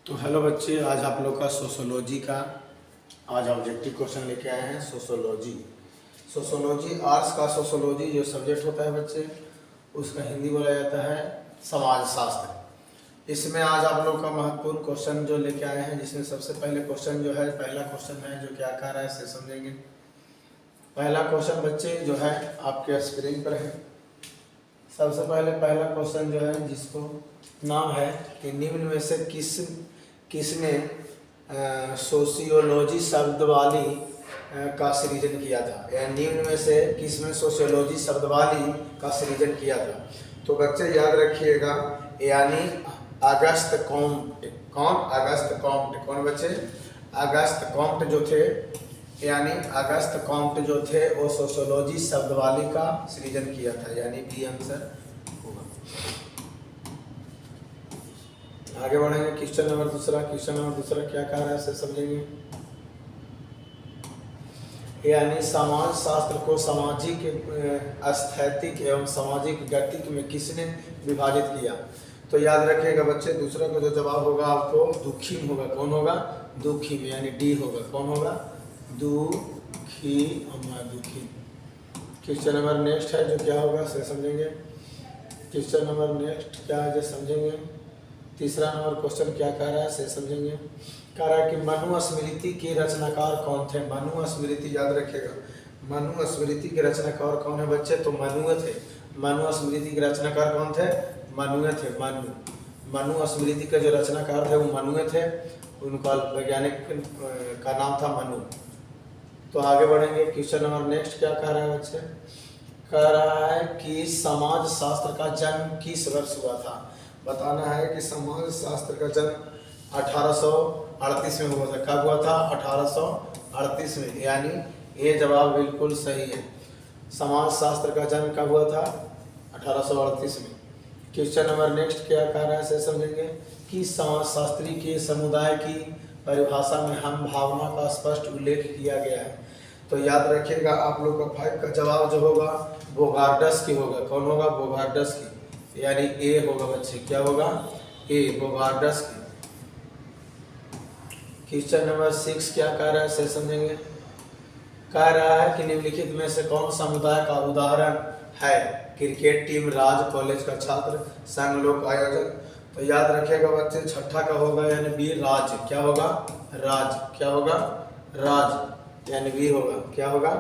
तो हेलो बच्चे, आज आप लोग का सोशोलॉजी का आज ऑब्जेक्टिव क्वेश्चन लेके आए हैं। सोशोलॉजी आर्ट्स का सोशोलॉजी जो सब्जेक्ट होता है बच्चे, उसका हिंदी बोला जाता है समाज शास्त्र। इसमें आज आप लोग का महत्वपूर्ण क्वेश्चन जो लेके आए हैं, जिसमें सबसे पहले क्वेश्चन जो है, पहला क्वेश्चन है जो क्या कह रहा है से समझेंगे। पहला क्वेश्चन बच्चे जो है आपके स्क्रीन पर है। सबसे पहले पहला क्वेश्चन जो है, जिसको नाम है कि निम्न में से किसने सोशियोलॉजी शब्दवाली का सृजन किया था, या निम्न में से किसने सोशियोलॉजी शब्दवाली का सृजन किया था। तो बच्चे याद रखिएगा, यानी अगस्त कॉम्ट। कौन? Auguste Comte. कौन बच्चे? अगस्त कॉम्ट जो थे, यानी अगस्त कॉम्ट जो थे वो सोशियोलॉजी शब्दवाली का सृजन किया था, यानी बी आंसर होगा। आगे बढ़ेंगे। क्वेश्चन नंबर दूसरा क्या कह रहा है से समझेंगे। यानी समाज शास्त्र को सामाजिक स्थैतिक एवं सामाजिक गतिक में किसने विभाजित किया। तो याद रखिएगा बच्चे, दूसरा का जो जवाब होगा आपको दुखी होगा। कौन होगा? दुखी में, यानी डी होगा। कौन होगा? दुखी। क्वेश्चन नंबर नेक्स्ट है जो क्या होगा से समझेंगे। क्वेश्चन नंबर नेक्स्ट क्या है जो समझेंगे। तीसरा नंबर क्वेश्चन क्या कह रहा है से समझेंगे। कह रहा है कि मनुस्मृति के रचनाकार कौन थे। मनुस्मृति याद रखिएगा, मनुस्मृति के रचनाकार कौन है बच्चे? तो मनु थे। मनुस्मृति के रचनाकार कौन थे? मनु थे। मनुस्मृति के जो रचनाकार थे वो मनु थे। उनका वैज्ञानिक का नाम था मनु। तो आगे बढ़ेंगे। क्वेश्चन नंबर नेक्स्ट क्या कह रहा है बच्चे। कह रहा है कि समाज शास्त्र का जन्म किस वर्ष हुआ था। बताना है कि समाज शास्त्र का जन्म 1838 में हुआ था। कब हुआ था? 1838 में, यानी ये जवाब बिल्कुल सही है। समाज शास्त्र का जन्म कब हुआ था? 1838 में। क्वेश्चन नंबर नेक्स्ट क्या कह रहा है से समझेंगे कि समाजशास्त्री के समुदाय की परिभाषा में हम भावना का स्पष्ट उल्लेख किया गया है। तो याद रखिएगा आप लोग का 5 का जवाब जो होगा बोगार्डस की होगा। कौन होगा? बोगार्डस की, यानी ए होगा बच्चे। क्या होगा? ए, बोगार्डस की। क्वेश्चन नंबर 6 क्या कह रहा है से समझेंगे। कह रहा है कि निम्नलिखित में से कौन समुदाय का उदाहरण है। क्रिकेट टीम, राज, कॉलेज का छात्र, संघ, लोक आयोजक। तो याद रखिएगा बच्चे, छठा का होगा यानी बी, राज। क्या होगा? राज। क्या होगा? राज, यानी बी होगा। क्या होगा?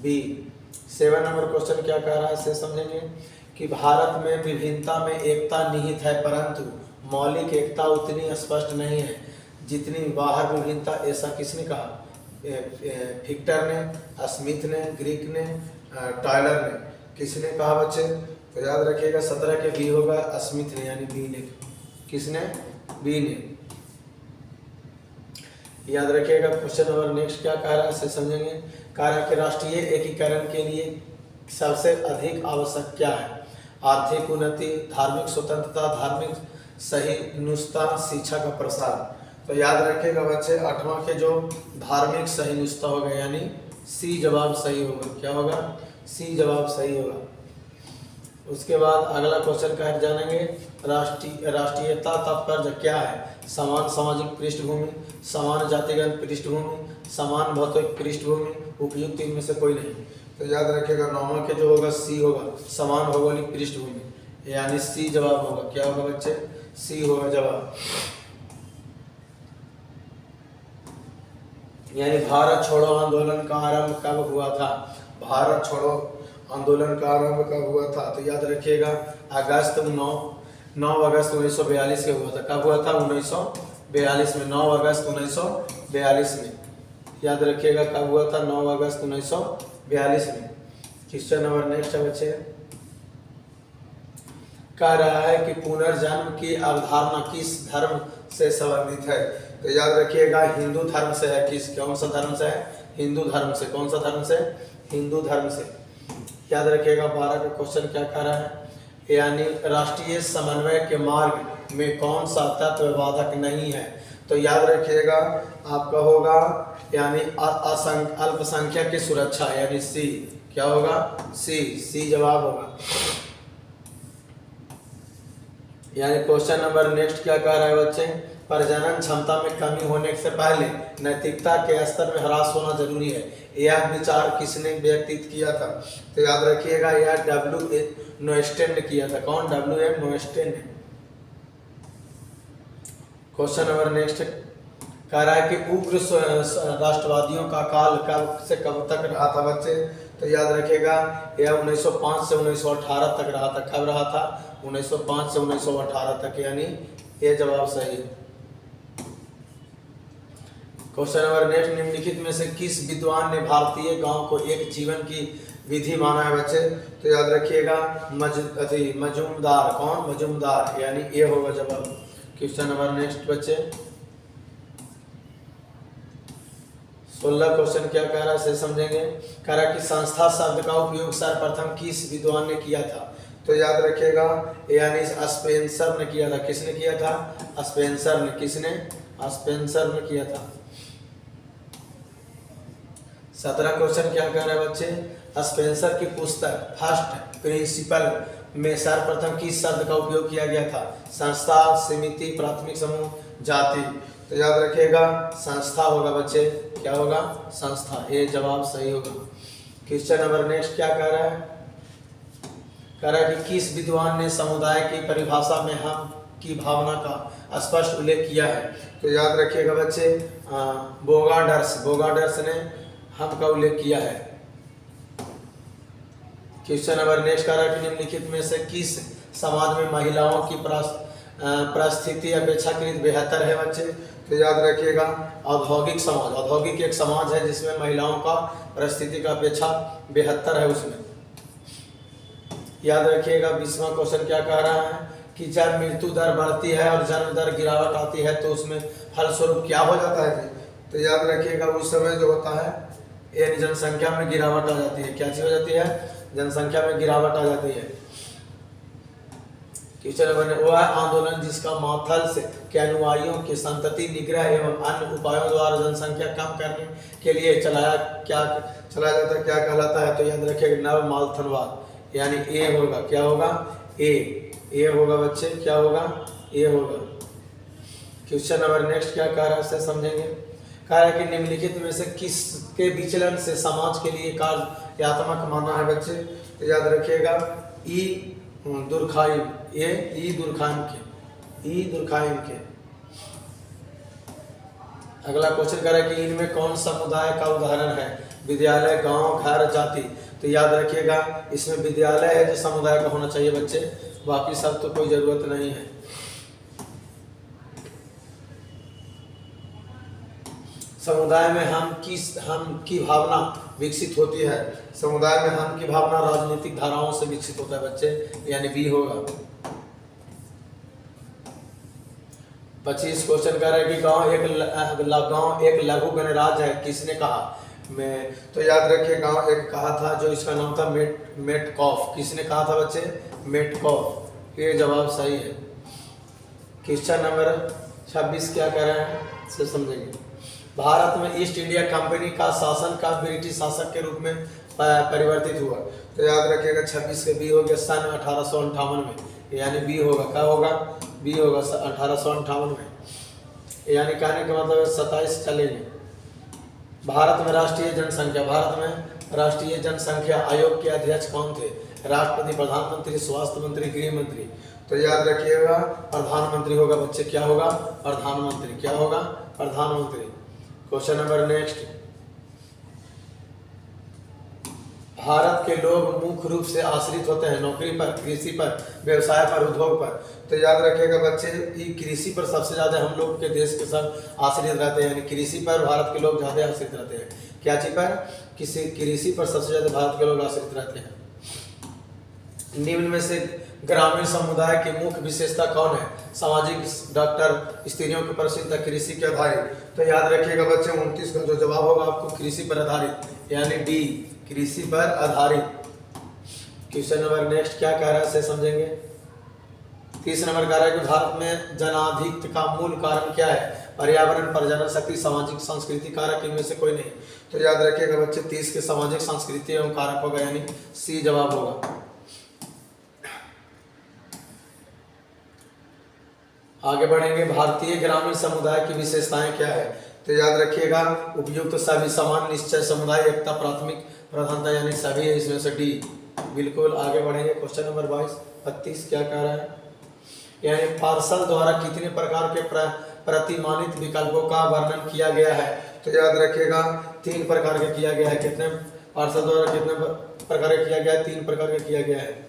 बी। 7 नंबर क्वेश्चन क्या कह रहा है से समझेंगे कि भारत में विभिन्नता में एकता निहित है, परंतु मौलिक एकता उतनी स्पष्ट नहीं है जितनी बाहर विभिन्नता। ऐसा किसने कहा? फिक्टर ने, स्मिथ ने, ग्रीक ने, टायलर ने। किसने कहा बच्चे? तो याद रखिएगा 17 के बी होगा, स्मिथ ने, यानी बी ने। किसने? बी ने। याद रखिएगा। क्वेश्चन नंबर नेक्स्ट क्या कह रहा है से समझेंगे। कह रहा है कि राष्ट्रीय एकीकरण के लिए सबसे अधिक आवश्यक क्या है। आर्थिक उन्नति, धार्मिक स्वतंत्रता, धार्मिक सहिष्णुता, शिक्षा का प्रसार। तो याद रखिएगा बच्चे, 8वां के जो धार्मिक सहिष्णुता होगा, यानी सी जवाब सही होगा। क्या होगा? सी जवाब सही होगा। उसके बाद अगला क्वेश्चन कह जानेंगे, राष्ट्रीयता तात्पर्य क्या है। समान सामाजिक पृष्ठभूमि, समान जातिगत पृष्ठभूमि, समान भौतिक पृष्ठभूमि, उपयुक्त इनमें से कोई नहीं। तो याद रखिएगा 9वां के जो होगा सी होगा, समान भौगोलिक पृष्ठभूमि, यानी सी जवाब होगा। क्या होगा बच्चे? सी होगा जवाब। यानी भारत छोड़ो आंदोलन का आरंभ कब हुआ था। भारत छोड़ो आंदोलन का आरंभ कब हुआ था। तो याद रखिएगा 9 अगस्त 1942 के हुआ था। कब हुआ था? 1942 में, 9 अगस्त 1942 में। याद रखिएगा कब हुआ था? 9 अगस्त 1942 में। क्वेश्चन नंबर नेक्स्ट है बच्चे। कह रहा है कि पुनर्जन्म की अवधारणा किस धर्म से संबंधित है। तो याद रखिएगा हिंदू धर्म से है। कौन सा धर्म से है? हिंदू धर्म से। कौन सा धर्म से? हिंदू धर्म से। याद रखिएगा 12 का क्वेश्चन क्या कह रहा है, यानी राष्ट्रीय समन्वय के मार्ग में कौन सा तत्व बाधक नहीं है। तो याद रखिएगा आपका होगा यानी अल्पसंख्यक की सुरक्षा, यानी सी। क्या होगा? सी जवाब होगा। यानी क्वेश्चन नंबर नेक्स्ट क्या कह रहा है बच्चे, प्रजनन क्षमता में कमी होने से पहले नैतिकता के स्तर में ह्रास होना जरूरी है। यह विचार किसने व्यक्तित किया था? तो याद रखिएगा यह W.A. नोएस्टेन ने किया था। कौन? W.M. नोएस्टेन ने। क्वेश्चन नंबर नेक्स्ट कह रहा है कि उग्र राष्ट्रवादियों का काल कब से कब तक रहा था बच्चे? तो याद रखिएगा यह 1905 से 1918 तक रहा था। कब रहा था? 1905 से 1918 तक, यानी ये जवाब सही है। क्वेश्चन नंबर नेक्स्ट, निम्नलिखित में से किस विद्वान ने भारतीय गांव को एक जीवन की विधि माना है बच्चे? तो याद रखिएगा मजूमदार। कौन? मजूमदार, यानी ये होगा जवाब। क्वेश्चन नंबर नेक्स्ट बच्चे 16 क्वेश्चन क्या कह रहा है से समझेंगे। कह रहा है कि संस्था शब्द का उपयोग सर्वप्रथम किस विद्वान ने किया था? तो याद रखिएगा यानी स्पेंसर ने किया था। किसने किया था? स्पेंसर ने। किसने? स्पेंसर ने किया था। 17 क्वेश्चन क्या कह रहा है बच्चे, स्पेंसर की पुस्तक फर्स्ट प्रिंसिपल में सर्वप्रथम किस शब्द का उपयोग किया गया था? संस्था, समिति, प्राथमिक समूह, जाति। तो याद रखिएगा संस्था होगा बच्चे। क्या होगा? संस्था। ये जवाब सही होगा। क्वेश्चन नंबर नेक्स्ट क्या कह रहा है? कह रहा है कि किस विद्वान ने समुदाय की परिभाषा में हम की भावना का स्पष्ट उल्लेख किया है? तो याद रखिएगा बच्चे बोगाडर्स ने हम का उल्लेख किया है। क्वेश्चन नंबर नेक्स्ट कह रहा है कि निम्नलिखित में से किस समाज में महिलाओं की परिस्थिति अपेक्षाकृत बेहतर है बच्चे? तो याद रखिएगा औद्योगिक समाज। औद्योगिक एक समाज है जिसमें महिलाओं का परिस्थिति का अपेक्षा बेहतर है उसमें। याद रखिएगा 20वां क्वेश्चन क्या कह रहा है कि जब मृत्यु दर बढ़ती है और जन्म दर गिरावट आती है तो उसमें फलस्वरूप क्या हो जाता है? तो याद रखिएगा उस समय जो होता है यानी जनसंख्या में गिरावट आ जाती है। क्या चीज हो जाती है? जनसंख्या में गिरावट आ जाती है। क्वेश्चन नंबर वह आंदोलन जिसका माथल से के अनुयायियों की संतति निग्रह एवं अन्य उपायों द्वारा जनसंख्या कम करने के लिए चलाया जाता है, क्या कहलाता है? तो याद रखिएगा नव मालथनवाद, यानी ए होगा। क्या होगा? ए होगा बच्चे। क्या होगा? ए होगा। क्वेश्चन नंबर नेक्स्ट क्या कह रहा है समझेंगे। कह रहा है कि निम्नलिखित में से किसके विचलन से समाज के लिए कार्यात्मक माना है बच्चे? तो याद रखिएगा ई दुर्खाइम के। अगला क्वेश्चन कह रहा है कि इनमें कौन समुदाय का उदाहरण है? विद्यालय, गांव, घर, जाति। तो याद रखिएगा इसमें विद्यालय है जो समुदाय का होना चाहिए बच्चे, बाकी सब तो कोई जरूरत नहीं है। समुदाय में हम की भावना विकसित होती है। समुदाय में हम की भावना राजनीतिक धाराओं से विकसित होता है बच्चे, यानी बी होगा। 25 क्वेश्चन कह रहा है कि गांव एक लघु गणराज्य है। किसने कहा? तो याद रखिए गांव एक कहा था जो इसका नाम था मेटकॉफ। किसने कहा था बच्चे? मेटकॉफ। ये जवाब सही है। क्वेश्चन नंबर 26 क्या कह रहा है से समझेंगे। भारत में ईस्ट इंडिया कंपनी का शासन कब ब्रिटिश शासक के रूप में परिवर्तित हुआ? तो याद रखिएगा 26 के बी हो गया सन 1858 में, यानी बी होगा। क्या होगा? बी होगा 1858 में, यानी कहने का मतलब 27 चलेंगे। भारत में राष्ट्रीय जनसंख्या आयोग के अध्यक्ष कौन थे? राष्ट्रपति, प्रधानमंत्री, स्वास्थ्य मंत्री, गृह मंत्री। तो याद रखिएगा प्रधानमंत्री होगा बच्चे। क्या होगा? प्रधानमंत्री। क्या होगा? प्रधानमंत्री। क्वेश्चन नंबर नेक्स्ट, भारत के लोग मुख्य रूप से आश्रित होते हैं नौकरी पर, कृषि पर, व्यवसाय पर, उद्योग पर। तो याद रखिएगा बच्चे कृषि पर सबसे ज्यादा हम लोग के देश के सब आश्रित रहते हैं, यानी कृषि पर भारत के लोग ज्यादा आश्रित रहते हैं। क्या चीज पर? कृषि पर सबसे ज्यादा भारत के लोग आश्रित रहते हैं। निम्न में से ग्रामीण समुदाय की मुख्य विशेषता कौन है? सामाजिक, डॉक्टर, स्त्रियों के प्रसिद्ध, कृषि के आधारित। तो याद रखिएगा बच्चे 29 का जो जवाब होगा आपको कृषि पर आधारित, यानी डी कृषि पर आधारित। क्वेश्चन नंबर नेक्स्ट क्या कह रहा है से समझेंगे। 30 नंबर कह रहा है कि भारत में जनाधिक्य का मूल कारण क्या है? पर्यावरण, प्रजनन शक्ति, सामाजिक संस्कृति कारक, इनमें से कोई नहीं। तो याद रखिएगा बच्चे 30 के सामाजिक संस्कृति एवं कारक होगा, यानी सी जवाब होगा। आगे बढ़ेंगे, भारतीय ग्रामीण समुदाय की विशेषताएं क्या है? तो याद रखिएगा, उपयुक्त सभी, समान, निश्चय, समुदाय एकता, प्राथमिक प्रधानता, यानी सभी है इसमें से डी। बिल्कुल। आगे बढ़ेंगे, क्वेश्चन नंबर 32 क्या कह रहा है? यानी पार्सल द्वारा कितने प्रकार के प्रतिमानित विकल्पों का वर्णन किया गया है? तो याद रखिएगा 3 प्रकार के किया गया है। कितने पार्सल द्वारा कितने प्रकार का किया गया है? 3 प्रकार का किया गया है।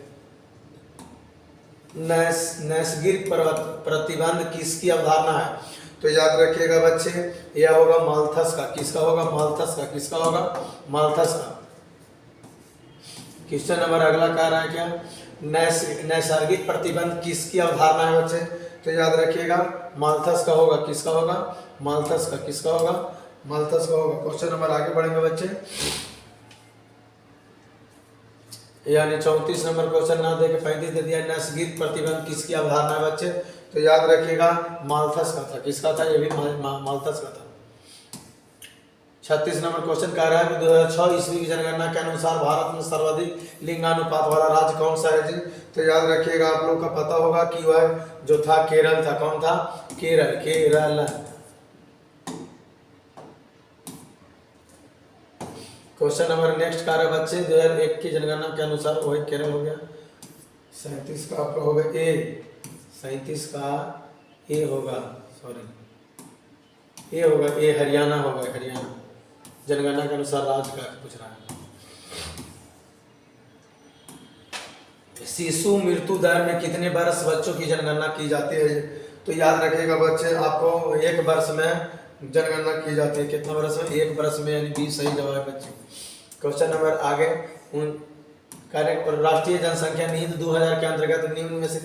नैसर्गिक प्रतिबंध किसकी अवधारणा है? तो याद रखिएगा बच्चे, यह होगा माल्थस का। किसका होगा? माल्थस का। किसका होगा? माल्थस का। क्वेश्चन नंबर अगला कह रहा है क्या? नैसर्गिक प्रतिबंध किसकी अवधारणा है बच्चे? तो याद रखिएगा माल्थस का होगा। किसका होगा? माल्थस का। किसका होगा? माल्थस का होगा। क्वेश्चन नंबर आगे बढ़ेंगे बच्चे, यानी 34 नंबर क्वेश्चन ना देके 35 दे दिया। नैसर्गिक प्रतिबंध किसकी अवधारणा है बच्चे? तो याद रखिएगा माल्थस का था। किसका था? ये भी माल्थस का था। 36 नंबर क्वेश्चन कह रहा है कि 2006 ईस्वी की जनगणना के अनुसार भारत में सर्वाधिक लिंगानुपात वाला राज्य कौन सा है जी? तो याद रखिएगा, आप लोग का पता होगा कि वह जो था केरल था। कौन था? Kerala. Kerala. Question number next कह रहा है बच्चे, 2001 की जनगणना के अनुसार वही केरल हो गया। 37 का आपका होगा ए। 37 का ए होगा, सॉरी, ए होगा, ए हरियाणा होगा। हरियाणा जनगणना के अनुसार राज्य का पूछ रहा है। शिशु मृत्यु दर में कितने वर्ष बच्चों की जनगणना की जाती है? तो याद रखिएगा बच्चे, आपको 1 वर्ष में जनगणना की जाती है। कितना वर्ष में? 1 वर्ष में, यानी 20 सही जवाब है बच्चे। क्वेश्चन नंबर आगे, राष्ट्रीय जनसंख्या नीति 2000 के अंतर्गत निम्न में से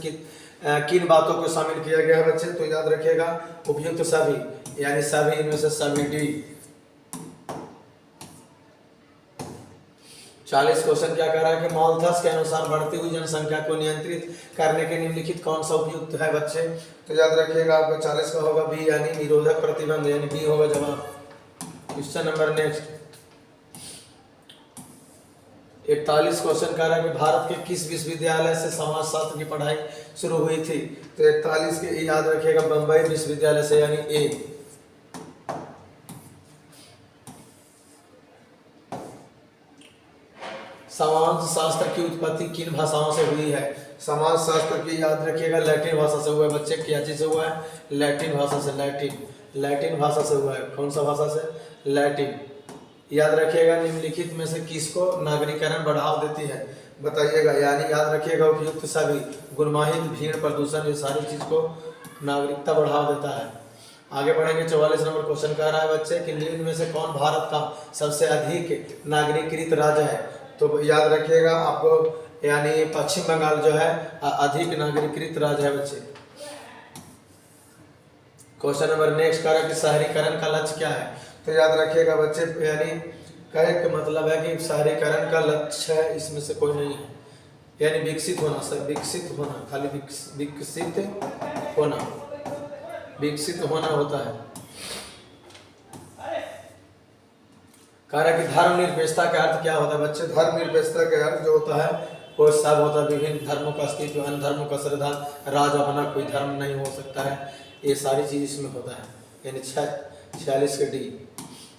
किन बातों को शामिल किया गया है बच्चे? तो याद रखिएगा उपयुक्त सभी, यानी सभी, इनमें से सभी डी। 40 क्वेश्चन क्या कह रहा है कि माल्थस के अनुसार बढ़ती हुई जनसंख्या को नियंत्रित करने के निम्नलिखित कौन सा उपयुक्त है बच्चे? तो याद रखिएगा आपका 40 का होगा बी, यानी निरोधक प्रतिबंध, यानी बी होगा जवाब। क्वेश्चन नंबर नेक्स्ट, 41 क्वेश्चन कह रहा है कि भारत के किस विश्वविद्यालय से समाजशास्त्र की पढ़ाई शुरू हुई थी? तो 41 के याद रखिएगा बंबई विश्वविद्यालय से, यानी ए। समाज शास्त्र की उत्पत्ति किन भाषाओं से हुई है? समाज शास्त्र की याद रखिएगा लैटिन भाषा से हुआ है बच्चे। क्या चीज से हुआ है? लैटिन भाषा से। लैटिन भाषा से हुआ है। कौन सा भाषा से? लैटिन। याद रखिएगा निम्नलिखित में से किसको नागरीकरण बढ़ावा देती है? बताइएगा। यानी याद रखिएगा उपयुक्त सभी, गुणमाहित, भीड़, प्रदूषण, ये सारी चीज को नागरिकता बढ़ावा देता है। आगे बढ़ेंगे, 44 नंबर क्वेश्चन कह रहा है बच्चे कि निम्न में से कौन भारत का सबसे अधिक नागरिकृत राज्य है? तो याद रखिएगा आपको, यानी पश्चिम बंगाल जो है अधिक नागरिकृत राज्य है बच्चे। क्वेश्चन नंबर नेक्स्ट कह रहा है कि शहरीकरण का लक्ष्य क्या है? तो याद रखिएगा बच्चे, यानी कहे का मतलब है कि शहरीकरण का लक्ष्य है, इसमें से कोई नहीं है, यानी विकसित होना। सर विकसित होना, खाली विकसित होना, विकसित होना होता है। कह रहा है कि धर्मनिरपेक्षता का अर्थ क्या होता है बच्चे? धर्मनिरपेक्षता का अर्थ जो होता है वो सब होता है विभिन्न धर्मों का अस्तित्व, अन्य धर्मों का श्रद्धा, राज अपना कोई धर्म नहीं हो सकता है, ये सारी चीज इसमें होता है। यानी 46 के डी।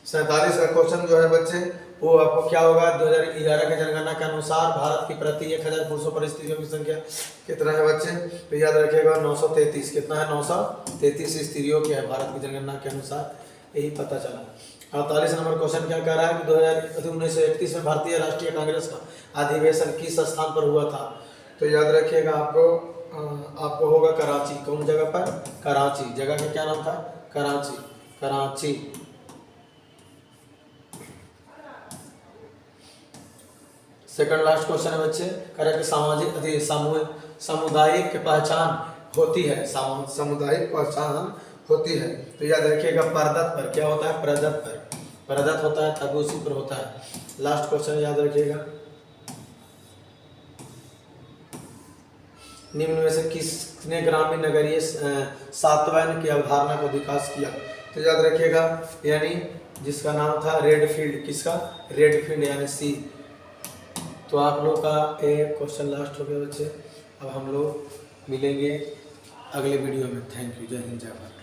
47 का क्वेश्चन जो है बच्चे वो आपको क्या होगा? 2011 के जनगणना के अनुसार भारत की प्रति 1000 पुरुषों पर स्त्रियों की संख्या कितना है बच्चे? तो याद रखिएगा 933। कितना है? 933 स्त्रियों की है भारत की जनगणना के अनुसार, यही पता चला। 48 नंबर क्वेश्चन क्या कह रहा है कि 1931 में भारतीय राष्ट्रीय कांग्रेस का अधिवेशन किस स्थान पर हुआ था? तो याद रखिएगा आपको होगा कराची। कौन जगह पर? कराची। जगह का क्या नाम था? कराची। सेकंड लास्ट क्वेश्चन है बच्चे, कह रहा है कि सामुदायिक पहचान होती है। सामुदायिक पहचान होती है। तो याद रखिएगा परदत पर। क्या होता है? परदत होता है, तब उसी पर होता है। लास्ट क्वेश्चन याद रखिएगा, निम्न में से किसने ग्रामीण नगरीय सातवायन की अवधारणा को विकास किया? तो याद रखिएगा, यानी जिसका नाम था रेडफील्ड। किसका? रेडफील्ड, यानी सी। तो आप लोग का एक क्वेश्चन लास्ट हो गया बच्चे। अब हम लोग मिलेंगे अगले वीडियो में। Thank you. जय हिंद, जय भारत।